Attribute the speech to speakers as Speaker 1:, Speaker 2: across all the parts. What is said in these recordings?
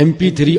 Speaker 1: MP3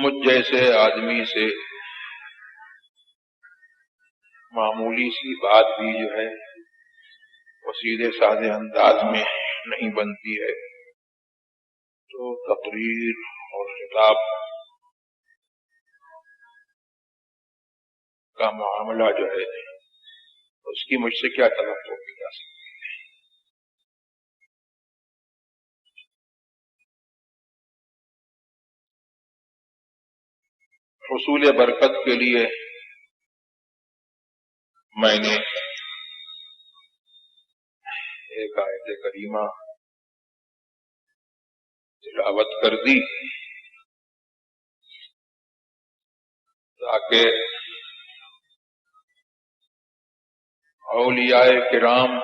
Speaker 2: مجھ جیسے آدمی سے معمولی سی بات بھی جو ہے وہ سیدھے سادے انداز میں نہیں بنتی ہے، تو تقریر اور خطاب کا معاملہ جو ہے اس کی مجھ سے کیا توقع کی جا سکتی ہے۔ حصول برکت کے لیے میں نے ایک آیت کریمہ تلاوت کر دی تاکہ اولیاء کرام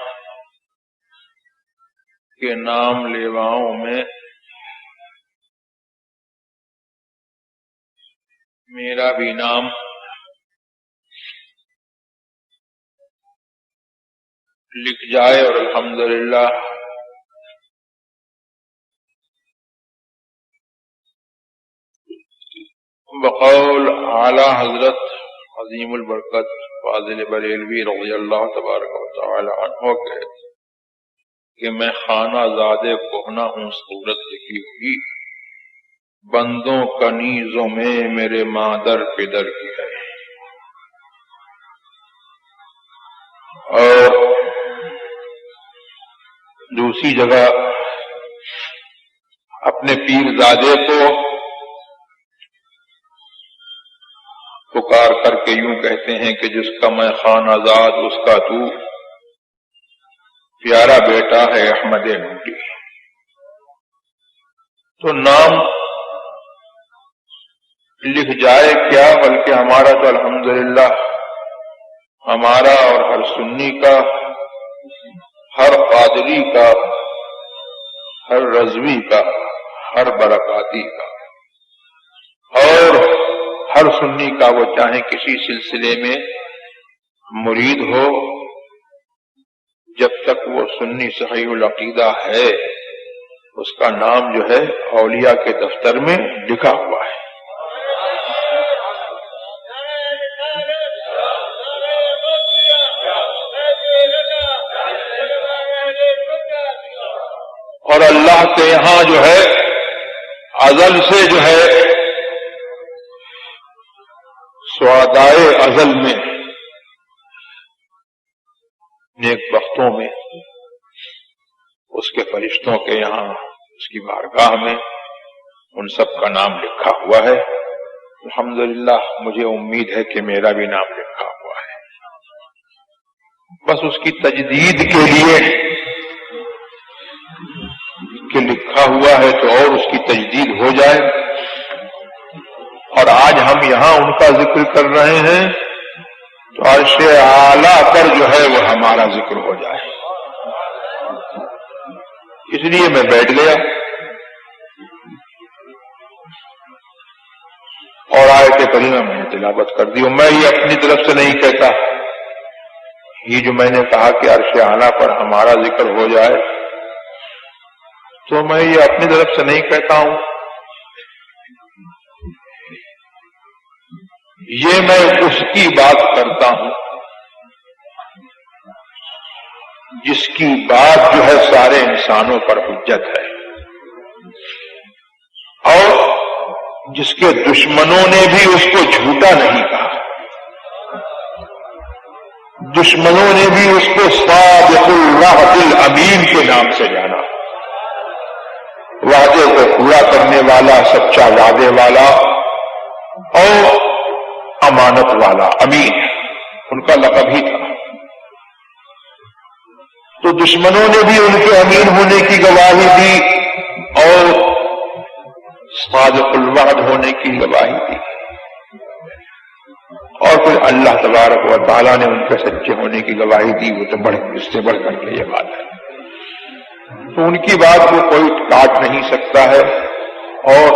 Speaker 2: کے نام لیواؤں میں میرا بھی نام لکھ جائے، اور الحمدللہ بقول اعلی حضرت عظیم البرکت فاضل بریلوی رضی اللہ تبارک و تعالی عنہ کہ میں خانہ زادے کہنا ہوں صورت لکھی ہوئی، بندوں کنیزوں میں میرے مادر پدر کی ہے۔ اور دوسری جگہ اپنے پیر زادے کو پکار کر کے یوں کہتے ہیں کہ جس کا میں خانہ زاد اس کا تو پیارا بیٹا ہے احمد نوری۔ تو نام لکھ جائے کیا، بلکہ ہمارا تو الحمدللہ ہمارا اور ہر سنی کا، ہر قادری کا، ہر رضوی کا، ہر برکاتی کا، اور ہر سنی کا، وہ چاہے کسی سلسلے میں مرید ہو، جب تک وہ سنی صحیح العقیدہ ہے اس کا نام جو ہے اولیاء کے دفتر میں لکھا ہوا ہے۔ اور اللہ کے یہاں جو ہے ازل سے جو ہے سعدائے ازل میں نیک بختوں میں اس کے فرشتوں کے یہاں اس کی بارگاہ میں ان سب کا نام لکھا ہوا ہے۔ الحمدللہ مجھے امید ہے کہ میرا بھی نام لکھا ہوا ہے، بس اس کی تجدید کے لیے کہ لکھا ہوا ہے تو اور اس کی تجدید ہو جائے۔ اور آج ہم یہاں ان کا ذکر کر رہے ہیں تو عرش اعلیٰ پر جو ہے وہ ہمارا ذکر ہو جائے، اس لیے میں بیٹھ گیا اور آیت کریمہ میں نے تلاوت کر دی۔ اور میں یہ اپنی طرف سے نہیں کہتا، یہ جو میں نے کہا کہ عرش اعلیٰ پر ہمارا ذکر ہو جائے، تو میں یہ اپنی طرف سے نہیں کہتا ہوں، یہ میں اس کی بات کرتا ہوں جس کی بات جو ہے سارے انسانوں پر حجت ہے، اور جس کے دشمنوں نے بھی اس کو جھوٹا نہیں کہا، دشمنوں نے بھی اس کو صادق الوعد الامین کے نام سے جانا، وعدے کو پورا کرنے والا، سچا وعدے والا اور امانت والا، امین ان کا لقب ہی تھا۔ تو دشمنوں نے بھی ان کے امین ہونے کی گواہی دی اور صادق الوعد ہونے کی گواہی دی، اور پھر اللہ تبارک و تعالیٰ نے ان کے سچے ہونے کی گواہی دی، وہ تو اس سے بڑھ کر کے یہ بات ہے۔ تو ان کی بات کو کوئی کاٹ نہیں سکتا ہے، اور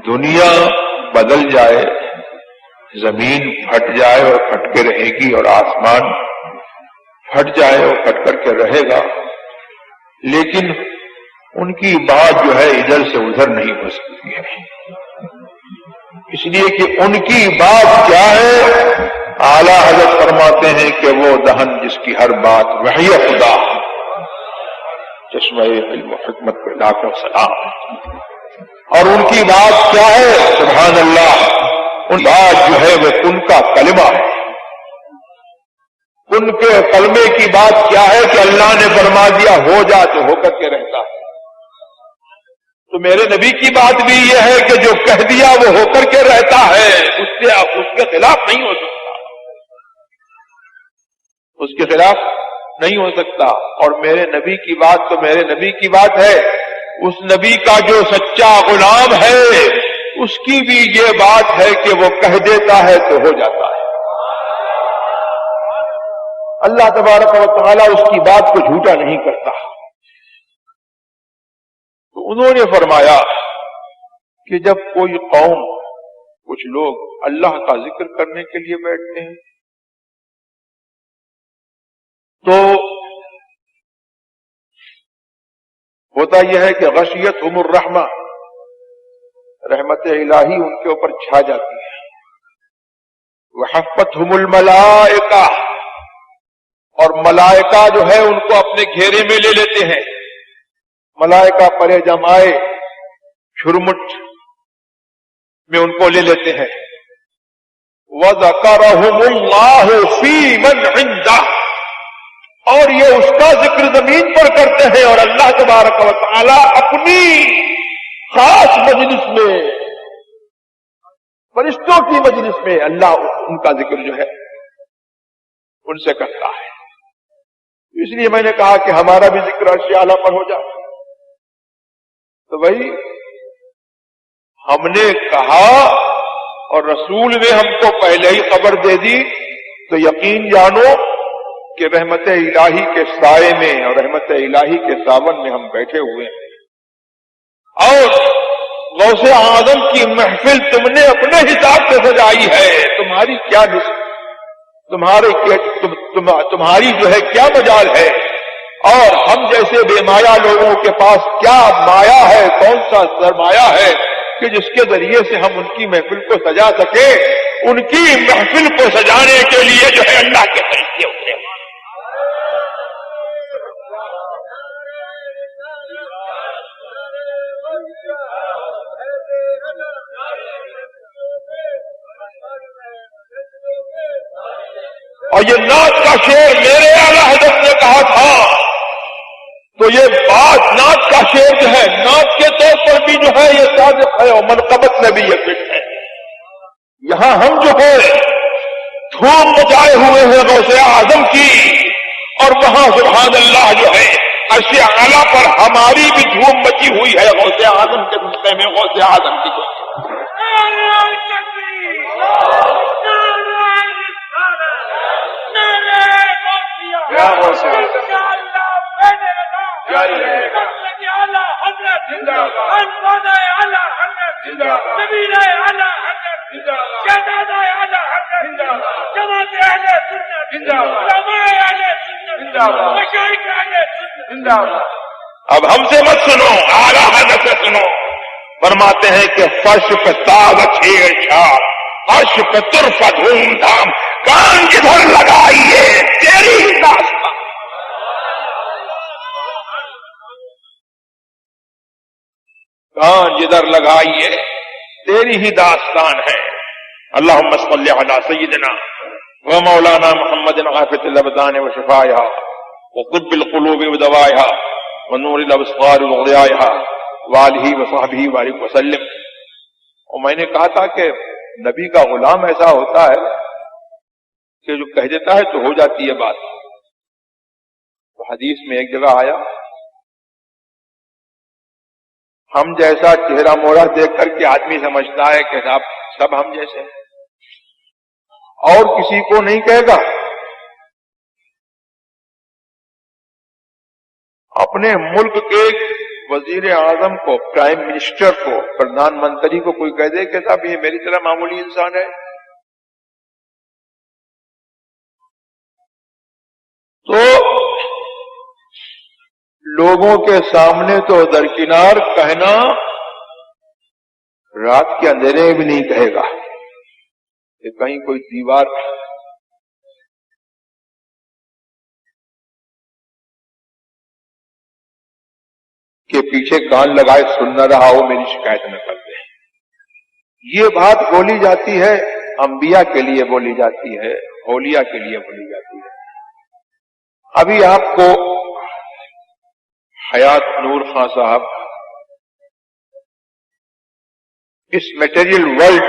Speaker 2: دنیا بدل جائے، زمین پھٹ جائے اور پھٹ کے رہے گی، اور آسمان پھٹ جائے اور پھٹ کر کے رہے گا، لیکن ان کی بات جو ہے ادھر سے ادھر نہیں ہو سکتی ہے۔ اس لیے کہ ان کی بات کیا ہے؟ اعلیٰ حضرت فرماتے ہیں کہ وہ دہن جس کی ہر بات وحی خدا، چشمہ علم و حکمت کو لاکھوں سلام. اور ان کی بات کیا ہے؟ سبحان اللہ، ان بات جو ہے وہ کن کا کلمہ ہے. کن کے کلمے کی بات کیا ہے کہ اللہ نے فرما دیا ہو جا تو ہو کر کے رہتا ہے. تو میرے نبی کی بات بھی یہ ہے کہ جو کہہ دیا وہ ہو کر کے رہتا ہے، اس کے خلاف نہیں ہو سکتا، اس کے خلاف نہیں ہو سکتا. اور میرے نبی کی بات تو میرے نبی کی بات ہے. اس نبی کا جو سچا غلام ہے اس کی بھی یہ بات ہے کہ وہ کہہ دیتا ہے تو ہو جاتا ہے. اللہ تبارک و تعالیٰ اس کی بات کو جھوٹا نہیں کرتا. تو انہوں نے فرمایا کہ جب کوئی قوم، کچھ لوگ اللہ کا ذکر کرنے کے لیے بیٹھتے ہیں تو ہوتا یہ ہے کہ غشیتہم الرحمہ، رحمت الہی ان کے اوپر چھا جاتی ہے. وحفتہم الملائکہ، اور ملائکہ جو ہے ان کو اپنے گھیرے میں لے لیتے ہیں. ملائکہ پرے جمائے چھرمٹ میں ان کو لے لیتے ہیں. وَذَكَرَهُمُ اللَّهُ فِي مَنْ عِنْدَهُ، اور یہ اس کا ذکر زمین پر کرتے ہیں، اور اللہ تبارک و تعالی اپنی خاص مجلس میں، فرشتوں کی مجلس میں اللہ ان کا ذکر جو ہے ان سے کرتا ہے. اس لیے میں نے کہا کہ ہمارا بھی ذکر عرش اعلیٰ پر ہو جائے. تو بھائی ہم نے کہا اور رسول نے ہم کو پہلے ہی خبر دے دی، تو یقین جانو کہ رحمت الہی کے سائے میں اور رحمت الہی کے ساون میں ہم بیٹھے ہوئے ہیں. اور غوث اعظم کی محفل تم نے اپنے حساب سے سجائی ہے، تمہاری کیا تمہاری جو ہے کیا مجال ہے. اور ہم جیسے بے مایا لوگوں کے پاس کیا مایا ہے، کون سا سرمایہ ہے کہ جس کے ذریعے سے ہم ان کی محفل کو سجا سکے. ان کی محفل کو سجانے کے لیے جو ہے اللہ کے فرشتے اترے. اور یہ نعت کا شعر میرے اعلیٰ حضرت نے کہا تھا، تو یہ بات نعت کا شعر جو ہے نعت کے طور پر بھی جو ہے یہ صادق ہے اور منقبت میں بھی یہ فٹ ہے. یہاں ہم جو ہے دھوم مچائے ہوئے ہیں غوث اعظم کی، اور وہاں سبحان اللہ جو ہے عرش اعلیٰ پر ہماری بھی دھوم مچی ہوئی ہے غوث اعظم کے رشتے میں، غوث اعظم کی. اب ہم سے مت سنو، اعلیٰ حضرت سے سنو. فرماتے ہیں کہ فرش پہ تاغ چھیڑ چھاڑ، فرش پہ طرف دھوم دھام، کان جدھر لگائیے تیری داستان. کان جدھر لگائیے تیری ہی داستان ہے. اللہم صلی علی سیدنا و مولانا محمد عافیۃ الابدان و شفائها وطب القلوب ودوائها ونور الابصار وضیائها وآلہ وصحبہ وبارک وسلم. اور میں نے کہا تھا کہ نبی کا غلام ایسا ہوتا ہے کہ جو کہہ دیتا ہے تو ہو جاتی ہے بات. تو حدیث میں ایک جگہ آیا، ہم جیسا چہرہ موڑا دیکھ کر کے آدمی سمجھتا ہے کہ سب ہم جیسے ہیں، اور کسی کو نہیں کہے گا. اپنے ملک کے وزیر اعظم کو، پرائم منسٹر کو، پردھان منتری کو کوئی کہہ دے کہ صاحب یہ میری طرح معمولی انسان ہے، تو لوگوں کے سامنے تو درکنار کہنا رات کے اندھیرے میں بھی نہیں کہے گا کہ کہیں کوئی دیوار کے پیچھے کان لگائے سن نہ رہا ہو، میری شکایت نہ کر دے۔ یہ بات بولی جاتی ہے، انبیاء کے لیے بولی جاتی ہے، اولیاء کے لیے بولی جاتی ہے۔ ابھی آپ کو حیات نور خان صاحب اس میٹیریل ورلڈ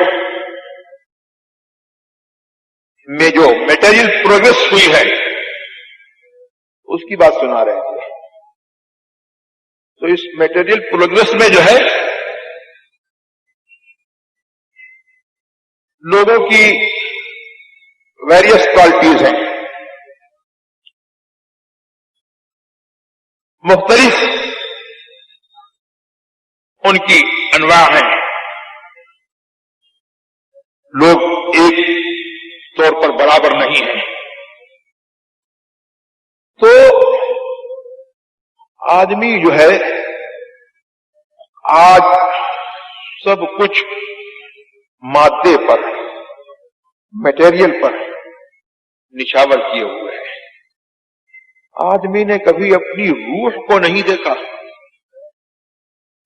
Speaker 2: میں جو میٹیریل پروگریس ہوئی ہے اس کی بات سنا رہے تھے۔ تو اس میٹیریل پروگریس میں جو ہے لوگوں کی ویریس کوالٹیز ہیں، مختلف ان کی انواع ہیں، لوگ ایک طور پر برابر نہیں ہیں۔ تو آدمی جو ہے آج سب کچھ مادے پر، میٹیریل پر نچھاور کیے ہوئے ہیں۔ آدمی نے کبھی اپنی روح کو نہیں دیکھا۔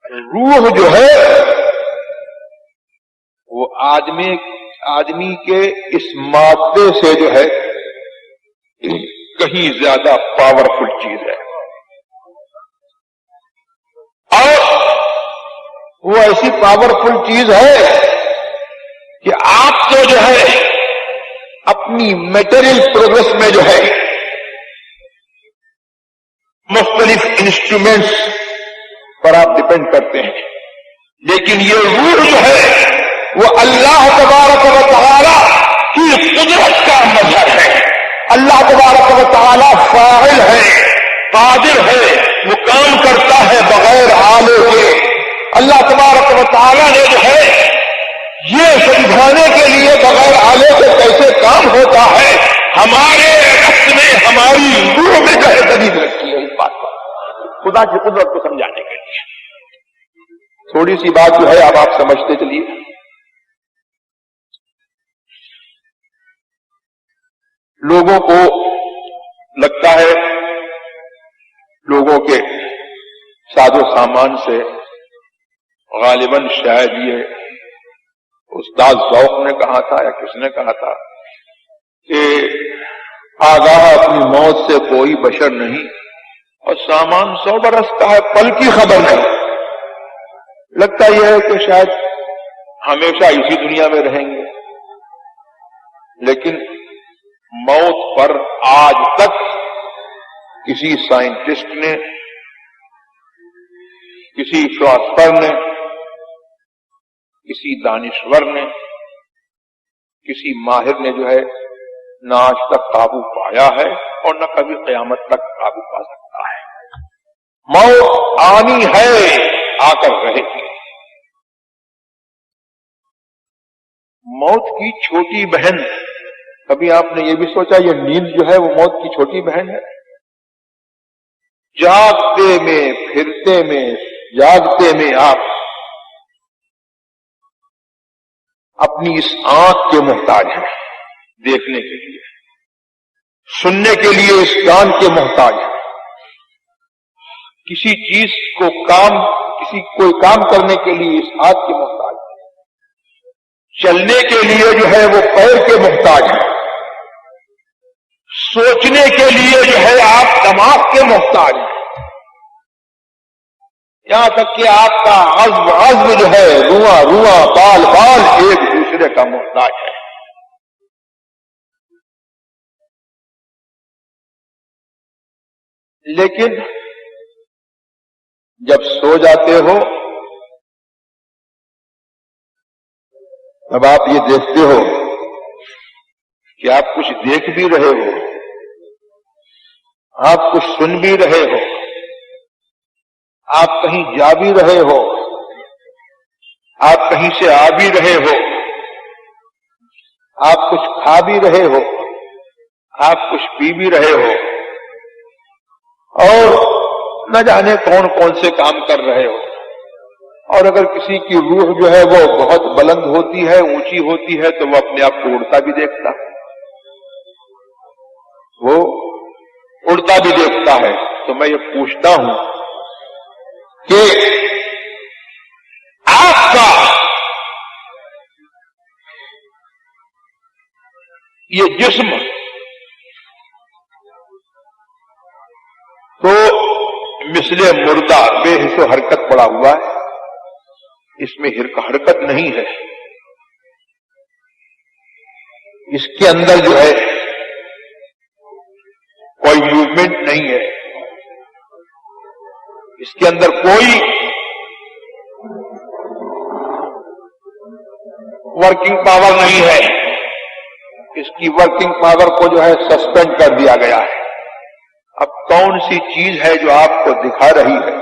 Speaker 2: روح جو ہے وہ آدمی کے اس مادے سے جو ہے کہیں زیادہ پاورفل چیز ہے، اور وہ ایسی پاورفل چیز ہے کہ آپ کو جو ہے اپنی میٹیریل پروگریس میں جو ہے مختلف انسٹرومنٹس پر آپ ڈپینڈ کرتے ہیں، لیکن یہ روح جو ہے وہ اللہ تبارک و تعالی کی قدرت کا مظہر ہے۔ اللہ تبارک و تعالی فاعل ہے، قادر ہے، وہ کام کرتا ہے بغیر آلے کے۔ اللہ تبارک و تعالی نے جو ہے یہ سمجھانے کے لیے بغیر آلے کے کیسے کام ہوتا ہے ہمارے رقص میں، ہماری روح میں جو ہے دلیل رکھی ہے اس بات پر، خدا کی قدرت کو سمجھانے کے لیے۔ تھوڑی سی بات جو ہے اب آپ سمجھتے چلیے۔ لوگوں کو لگتا ہے، لوگوں کے ساز و سامان سے غالباً شاید یہ استاد ذوق نے کہا تھا یا کس نے کہا تھا کہ آگاہ اپنی موت سے کوئی بشر نہیں، اور سامان 100 برس کا ہے، پل کی خبر نہیں۔ لگتا یہ ہے کہ شاید ہمیشہ اسی دنیا میں رہیں گے، لیکن موت پر آج تک کسی سائنٹسٹ نے، کسی فلاسفر نے، کسی دانشور نے، کسی ماہر نے جو ہے نہ آج تک قابو پایا ہے اور نہ کبھی قیامت تک قابو پا سکتا ہے۔ موت آنی ہے، آ کر رہے گی۔ موت کی چھوٹی بہن، کبھی آپ نے یہ بھی سوچا یہ نیند جو ہے وہ موت کی چھوٹی بہن ہے؟ جاگتے میں، پھرتے میں، جاگتے میں آپ اپنی اس آنکھ کے محتاج ہیں، دیکھنے کے لیے، سننے کے لیے اس کان کے محتاج ہیں، کسی چیز کو کوئی کام کرنے کے لیے اس ہاتھ کے محتاج ہیں، چلنے کے لیے جو ہے وہ پیر کے محتاج ہیں، سوچنے کے لیے جو ہے آپ دماغ کے محتاج ہیں، یہاں تک کہ آپ کا عزم جو ہے، رواں بال ایک دوسرے کا محتاج ہے۔ لیکن جب سو جاتے ہو تب آپ یہ دیکھتے ہو کہ آپ کچھ دیکھ بھی رہے ہو، آپ کچھ سن بھی رہے ہو، آپ کہیں جا بھی رہے ہو، آپ کہیں سے آ بھی رہے ہو، آپ کچھ کھا بھی رہے ہو، آپ کچھ پی بھی رہے ہو، اور نہ جانے کون کون سے کام کر رہے ہو، اور اگر کسی کی روح جو ہے وہ بہت بلند ہوتی ہے، اونچی ہوتی ہے، تو وہ اپنے آپ کو اڑتا بھی دیکھتا ہے، وہ اڑتا بھی دیکھتا ہے۔ تو میں یہ پوچھتا ہوں کہ آپ کا یہ جسم تو مثل مردہ بے حس و حرکت پڑا ہوا ہے، اس میں حرکت نہیں ہے، اس کے اندر جو ہے کوئی موومنٹ نہیں ہے، اس کے اندر کوئی ورکنگ پاور نہیں ہے، اس کی ورکنگ پاور کو جو ہے سسپینڈ کر دیا گیا ہے۔ اب کون سی چیز ہے جو آپ کو دکھا رہی ہے،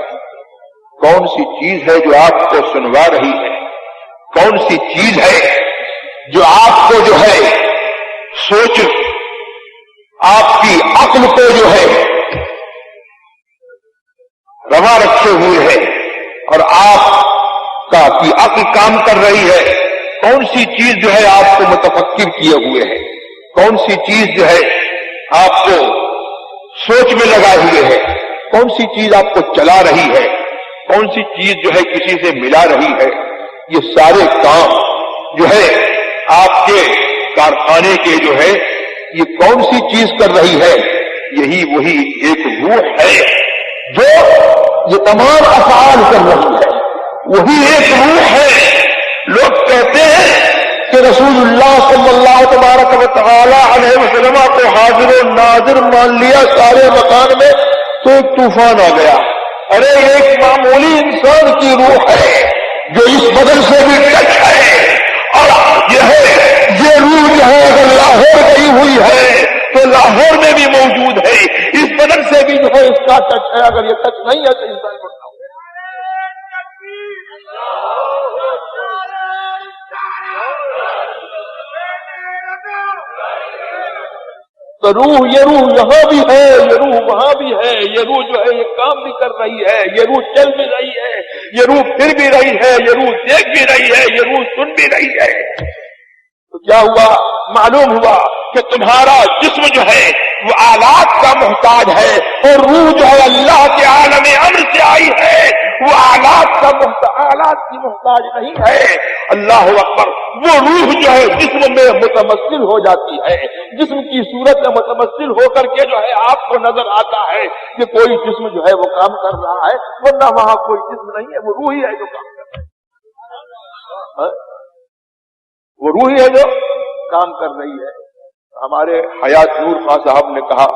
Speaker 2: کون سی چیز ہے جو آپ کو سنوا رہی ہے، کون سی چیز ہے جو آپ کو جو ہے سوچ، آپ کی عقل کو جو ہے روا رکھے ہوئے ہے اور آپ کا کی عقل کام کر رہی ہے؟ کون سی چیز جو ہے آپ کو متفکر کیے ہوئے ہے، کون سی چیز جو ہے آپ کو سوچ میں لگائے ہوئے ہے، کون سی چیز آپ کو چلا رہی ہے، کون سی چیز جو ہے کسی سے ملا رہی ہے؟ یہ سارے کام جو ہے آپ کے کارخانے کے جو ہے یہ کون سی چیز کر رہی ہے؟ یہی وہی ایک روح ہے جو یہ تمام افعال کر رہی ہے، وہی ایک روح ہے۔ لوگ کہتے ہیں کہ رسول اللہ صلی اللہ تبارک و تعالی علیہ وسلم کو حاضر و ناظر مان لیا سارے مکان میں تو ایک طوفان آ گیا۔ ارے ایک معمولی انسان کی روح ہے جو اس بدن سے بھی ٹچ ہے، اور یہ روح جو ہے اگر لاہور گئی ہوئی ہے تو لاہور میں بھی موجود ہے، اس بدن سے بھی جو ہے اس کا ٹچ ہے، اگر یہ ٹچ نہیں ہے تو انسان کو تو روح، یہ روح یہاں بھی ہے، یہ روح وہاں بھی ہے، یہ روح جو ہے یہ کام بھی کر رہی ہے، یہ روح چل بھی رہی ہے، یہ روح پھر بھی رہی ہے، یہ روح دیکھ بھی رہی ہے، یہ روح سن بھی رہی ہے۔ تو کیا ہوا؟ معلوم ہوا کہ تمہارا جسم جو ہے وہ آلات کا محتاج ہے، اور روح جو ہے اللہ کے عالم امر سے آئی ہے، وہ آلات کی محتاج نہیں ہے۔ اللہ اکبر۔ وہ روح جو ہے جسم میں متمثل ہو جاتی ہے، جسم کی صورت میں متمثل ہو کر کے جو ہے آپ کو نظر آتا ہے کہ کوئی جسم جو ہے وہ کام کر رہا ہے، ورنہ وہاں کوئی جسم نہیں ہے، وہ روح ہی ہے جو کام کر رہا ہے، وہ روح ہی ہے جو کام کر رہی ہے۔ ہمارے حیات نور خان صاحب نے کہا،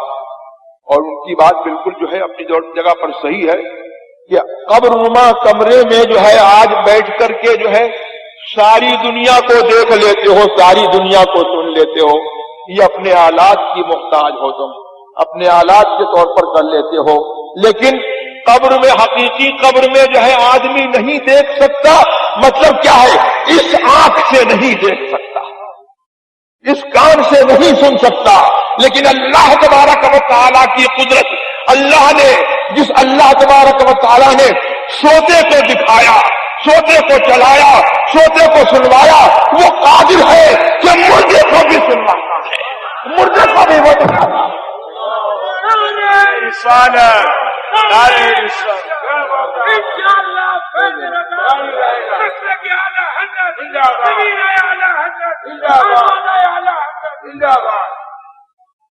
Speaker 2: اور ان کی بات بالکل جو ہے اپنی جگہ پر صحیح ہے، کہ قبر نما کمرے میں جو ہے آج بیٹھ کر کے جو ہے ساری دنیا کو دیکھ لیتے ہو، ساری دنیا کو سن لیتے ہو، یہ اپنے آلات کی محتاج ہو، تم اپنے آلات کے طور پر کر لیتے ہو، لیکن قبر میں، حقیقی قبر میں جو ہے آدمی نہیں دیکھ سکتا۔ مطلب کیا ہے؟ اس آنکھ سے نہیں دیکھ سکتا، اس کان سے نہیں سن سکتا، لیکن اللہ تبارک و تعالیٰ کی قدرت، اللہ نے جس اللہ تبارک و تعالیٰ نے سوتے کو دکھایا، سوتے کو چلایا، سوتے کو سنوایا، وہ قادر ہے کہ مردے کو بھی سنواتا ہے، مردے کو بھی وہ دکھاتا ہے۔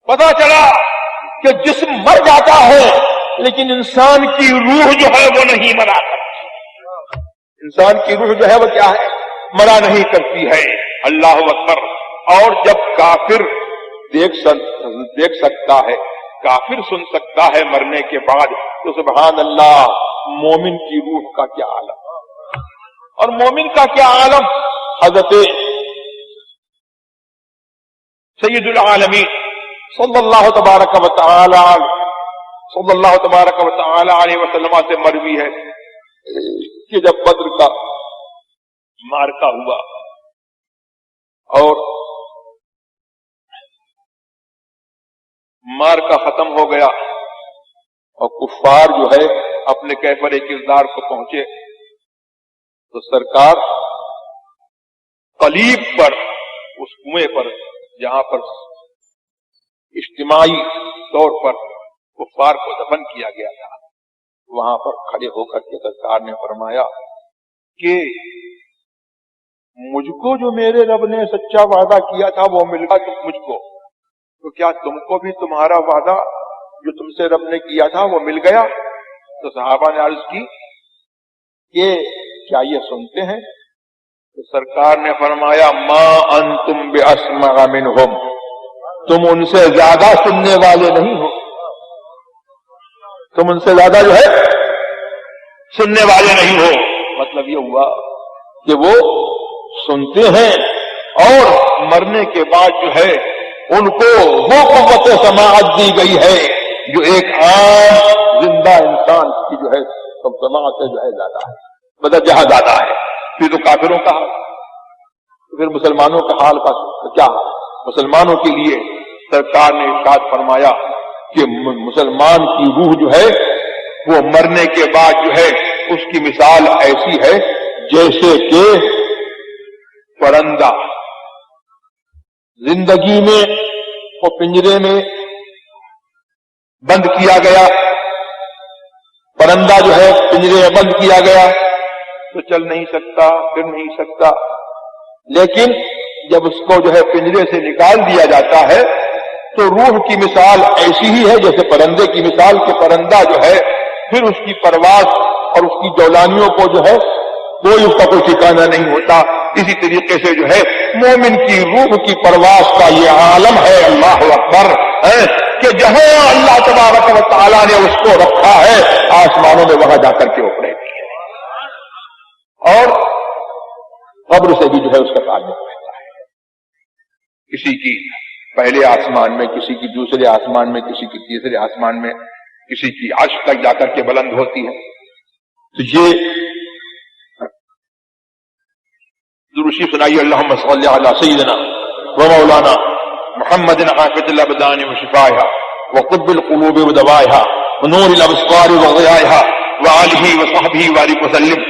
Speaker 2: پتا چلا کہ جسم مر جاتا ہے لیکن انسان کی روح جو ہے وہ نہیں مرا کرتی، انسان کی روح جو ہے وہ کیا ہے؟ مرا نہیں کرتی ہے۔ اللہ اکبر۔ اور جب کافر دیکھ سکتا ہے، کافر سن سکتا ہے مرنے کے بعد، تو سبحان اللہ، مومن کی روح کا کیا عالم، اور مومن کا کیا عالم۔ حضرت سید العالمین صلی اللہ تبارک و تعالی علیہ وسلم سے مروی ہے کہ جب بدر کا مارکا ہوا اور مارکا ختم ہو گیا اور کفار جو ہے اپنے کیفر کردار کو پہنچے، تو سرکار قلیب پر، اس کنویں پر جہاں پر اجتماعی طور پر کفار کو دفن کیا گیا تھا، وہاں پر کھڑے ہو کر کے سرکار نے فرمایا کہ مجھ کو جو میرے رب نے سچا وعدہ کیا تھا وہ مل گیا مجھ کو، تو کیا تم کو بھی تمہارا وعدہ جو تم سے رب نے کیا تھا وہ مل گیا؟ تو صحابہ نے عرض کی کہ کیا یہ سنتے ہیں؟ تو سرکار نے فرمایا ما انتم باسمع منہم، تم ان سے زیادہ سننے والے نہیں ہو، تم ان سے زیادہ جو ہے سننے والے نہیں ہو۔ مطلب یہ ہوا کہ وہ سنتے ہیں اور مرنے کے بعد جو ہے ان کو وہ قوت سماعت دی گئی ہے جو ایک عام زندہ انسان کی جو ہے سماعت سے جو ہے زیادہ ہے، مطلب جہاں زیادہ ہے۔ پھر تو کافروں کا حال، پھر مسلمانوں کا حال کا کیا؟ مسلمانوں کے لیے سرکار نے ارشاد فرمایا کہ مسلمان کی روح جو ہے وہ مرنے کے بعد جو ہے اس کی مثال ایسی ہے جیسے کہ پرندہ زندگی میں وہ پنجرے میں بند کیا گیا، پرندہ جو ہے پنجرے میں بند کیا گیا تو چل نہیں سکتا، پھر نہیں سکتا، لیکن جب اس کو جو ہے پنجرے سے نکال دیا جاتا ہے تو روح کی مثال ایسی ہی ہے جیسے پرندے کی مثال، کہ پرندہ جو ہے پھر اس کی پرواز اور اس کی جولانیوں کو جو ہے کوئی اس کا کوئی ٹھکانہ نہیں ہوتا۔ اسی طریقے سے جو ہے مومن کی روح کی پرواز کا یہ عالم ہے، اللہ اکبر، کہ جہاں اللہ تبارک و تعالیٰ نے اس کو رکھا ہے آسمانوں میں وہاں جا کر کے اوپرے گی ہے، اور قبر سے بھی جو ہے اس کا تعلق رہتا ہے، کسی کی پہلے آسمان میں، کسی کی دوسرے آسمان میں، کسی کی تیسرے آسمان میں، کسی کی عرش تک جا کر کے بلند ہوتی ہے۔ تو یہ درشی سنائیے، اللہم صلی علی سیدنا و مولانا محمد حافظ الابدان و شفائها وقطب القلوب و دوائها ونور الابصار و ضیائها وآلہ و صحبہ وآلہ وسلم۔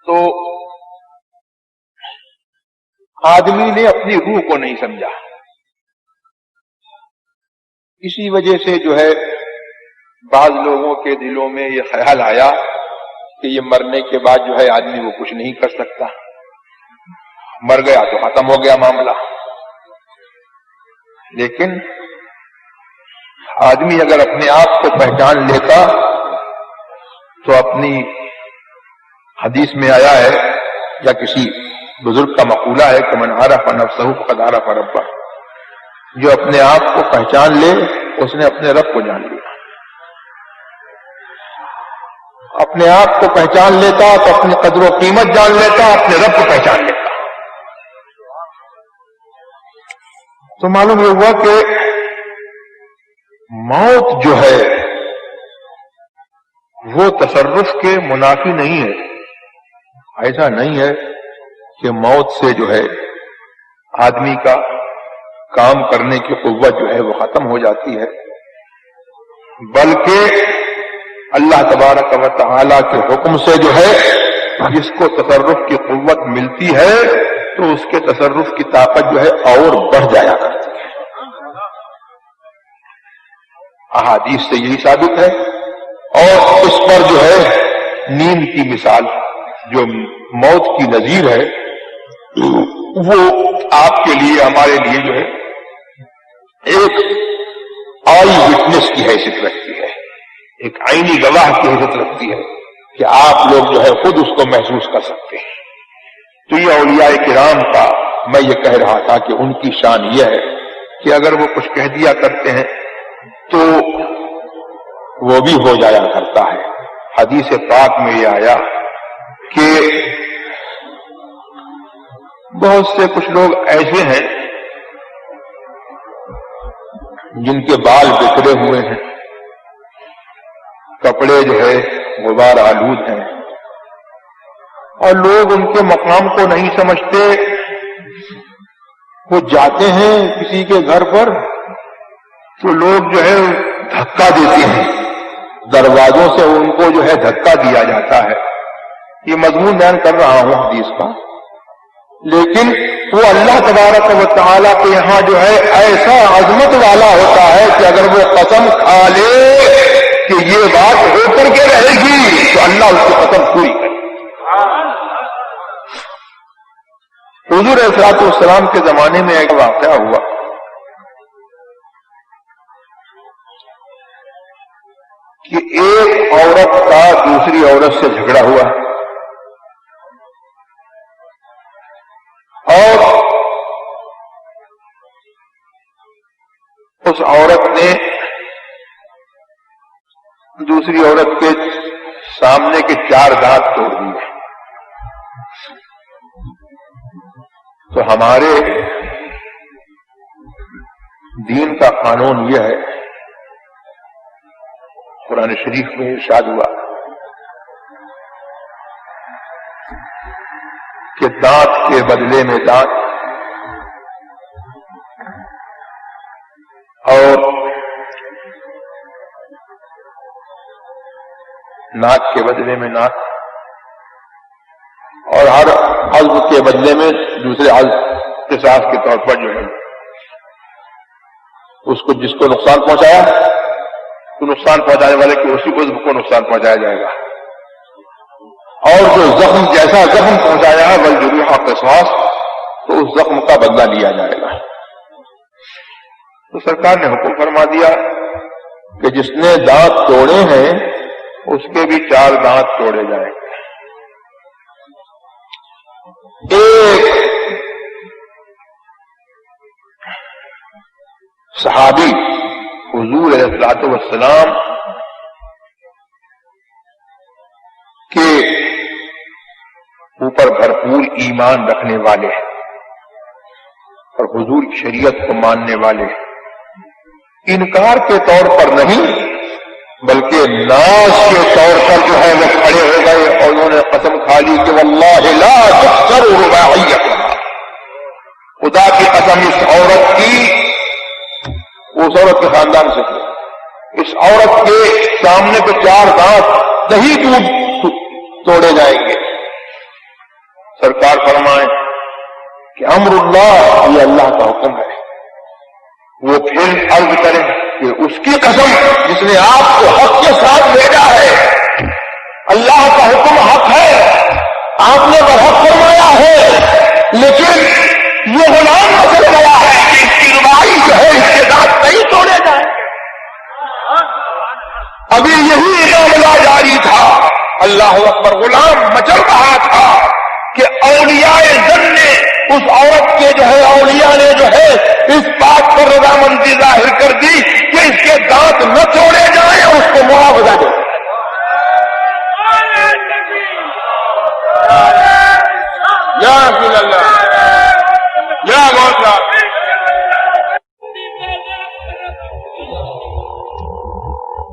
Speaker 2: تو آدمی نے اپنی روح کو نہیں سمجھا، اسی وجہ سے جو ہے بعض لوگوں کے دلوں میں یہ خیال آیا کہ یہ مرنے کے بعد جو ہے آدمی وہ کچھ نہیں کر سکتا، مر گیا تو ختم ہو گیا معاملہ۔ لیکن آدمی اگر اپنے آپ کو پہچان لیتا تو اپنی حدیث میں آیا ہے یا کسی بزرگ کا مقولہ ہے کہ من عرف نفسہ فقد عرف ربہ، جو اپنے آپ کو پہچان لے اس نے اپنے رب کو جان لیا۔ اپنے آپ کو پہچان لیتا تو اپنی قدر و قیمت جان لیتا، اپنے رب کو پہچان لیتا۔ تو معلوم یہ ہوا کہ موت جو ہے وہ تصرف کے منافی نہیں ہے، ایسا نہیں ہے کہ موت سے جو ہے آدمی کا کام کرنے کی قوت جو ہے وہ ختم ہو جاتی ہے، بلکہ اللہ تبارک و تعالی کے حکم سے جو ہے جس کو تصرف کی قوت ملتی ہے تو اس کے تصرف کی طاقت جو ہے اور بڑھ جایا کرتی ہے۔ احادیث سے یہی ثابت ہے، اور اس پر جو ہے نیند کی مثال جو موت کی نظیر ہے وہ آپ کے لیے، ہمارے لیے جو ہے ایک آئی وٹنس کی حیثیت رکھتی ہے، ایک عینی گواہ کی حیثیت رکھتی ہے کہ آپ لوگ جو ہے خود اس کو محسوس کر سکتے ہیں۔ تو یہ اولیاء کرام کا میں یہ کہہ رہا تھا کہ ان کی شان یہ ہے کہ اگر وہ کچھ کہہ دیا کرتے ہیں تو وہ بھی ہو جایا کرتا ہے۔ حدیث پاک میں یہ آیا کہ بہت سے کچھ لوگ ایسے ہیں جن کے بال بکھرے ہوئے ہیں، کپڑے جو ہے غبار آلود ہیں، اور لوگ ان کے مقام کو نہیں سمجھتے، وہ جاتے ہیں کسی کے گھر پر تو لوگ جو ہے دھکا دیتے ہیں، دروازوں سے ان کو جو ہے دھکا دیا جاتا ہے، یہ مضمون بیان کر رہا ہوں حدیث کا، لیکن وہ اللہ تبارک و تعالیٰ کے یہاں جو ہے ایسا عظمت والا ہوتا ہے کہ اگر وہ قسم کھا لے کہ یہ بات ہو کر کے رہے گی تو اللہ اس کی قسم پوری کرے۔ حضور علیہ الصلوۃ والسلام کے زمانے میں ایک واقعہ ہوا کہ ایک عورت کا دوسری عورت سے جھگڑا ہوا اور اس عورت نے دوسری عورت کے سامنے کے 4 دانت توڑ دیے۔ تو ہمارے دین کا قانون یہ ہے، قرآن شریف میں ارشاد ہوا کہ دانت کے بدلے میں دانت اور ناک کے بدلے میں ناک اور ہر عضو کے بدلے میں دوسرے عضو قصاص کے طور پر جو ہے اس کو جس کو نقصان پہنچایا تو نقصان پہنچانے والے کی اسی کو نقصان پہنچایا جائے گا، اور جو زخم جیسا زخم پہنچایا ہے والجروح قصاص تو اس زخم کا بدلہ لیا جائے گا۔ تو سرکار نے حکم فرما دیا کہ جس نے دانت توڑے ہیں اس کے بھی 4 دانت توڑے جائیں گے۔ ایک صحابی حضور علیہ الصلوۃ والسلام کے اوپر بھرپور ایمان رکھنے والے اور حضور کی شریعت کو ماننے والے انکار کے طور پر نہیں بلکہ ناز کے طور پر جو ہے وہ کھڑے ہو گئے اور انہوں نے قسم کھا لی کہ واللہ لا تخسر رباعیتها، خدا کی قسم اس عورت کے خاندان سے اس عورت کے سامنے پہ 4 دانت نہیں توڑے جائیں گے۔ سرکار فرمائیں کہ امر اللہ، یہ اللہ کا حکم ہے۔ وہ پھر عرض کریں کہ اس کی قسم جس نے آپ کو حق کے ساتھ بھیجا ہے، اللہ کا حکم حق ہے، آپ نے برحق فرمایا ہے، لیکن یہ غلام مسل گیا ہے کہ اس کی ربائی جو ہے اس کے دانت نہیں توڑے جائیں گے۔ ابھی یہی معاملہ جاری تھا، اللہ اکبر، غلام مچل رہا تھا کہ اولیاء زن نے اس عورت کے جو ہے اولیاء نے جو ہے اس بات پر رضامندی ظاہر کر دی کہ اس کے دانت نہ توڑے جائیں اور اس کو معاوضہ دے۔ یا رسول اللہ، یا مولا۔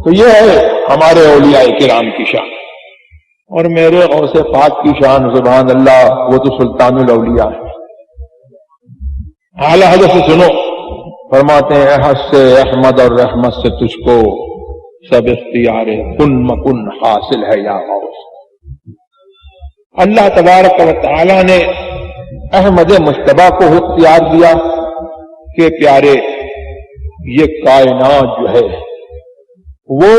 Speaker 2: تو یہ ہے ہمارے اولیاء کرام کی شان، اور میرے غوث پاک کی شان سبحان اللہ، وہ تو سلطان الاولیاء ہے۔ اعلی حضرت سے سنو، فرماتے ہیں احد سے احمد اور رحمت سے تجھ کو سب اختیار کن مکن حاصل ہے یا غوث۔ اللہ تبارک و تعالی نے احمد مجتبیٰ کو اختیار دیا کہ پیارے یہ کائنات جو ہے وہ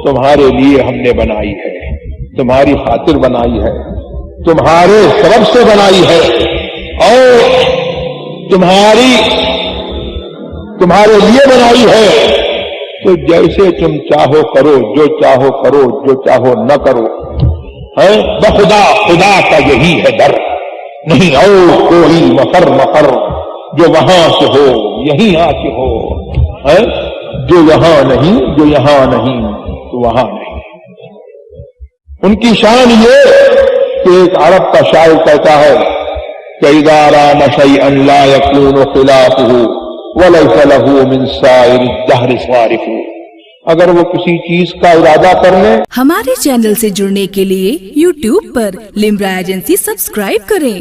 Speaker 2: تمہارے لیے ہم نے بنائی ہے، تمہاری خاطر بنائی ہے، تمہارے سبب سے بنائی ہے، اور تمہارے لیے بنائی ہے، تو جیسے تم چاہو کرو، جو چاہو کرو، جو چاہو نہ کرو۔ بخدا خدا کا یہی ہے در، نہیں اور کوئی مفر جو وہاں سے ہو یہیں آ کے ہو، جو یہاں نہیں، جو یہاں نہیں تو وہاں نہیں۔ ان کی شان یہ کہ ایک عرب کا شاعر کہتا ہے کہ اذا رام شيئا لا يكون خلافه وليس له من سائر الدهر صارف، اگر وہ کسی چیز کا ارادہ کر لیں۔
Speaker 3: ہمارے چینل سے جڑنے کے لیے YouTube پر لمرا ایجنسی سبسکرائب کریں۔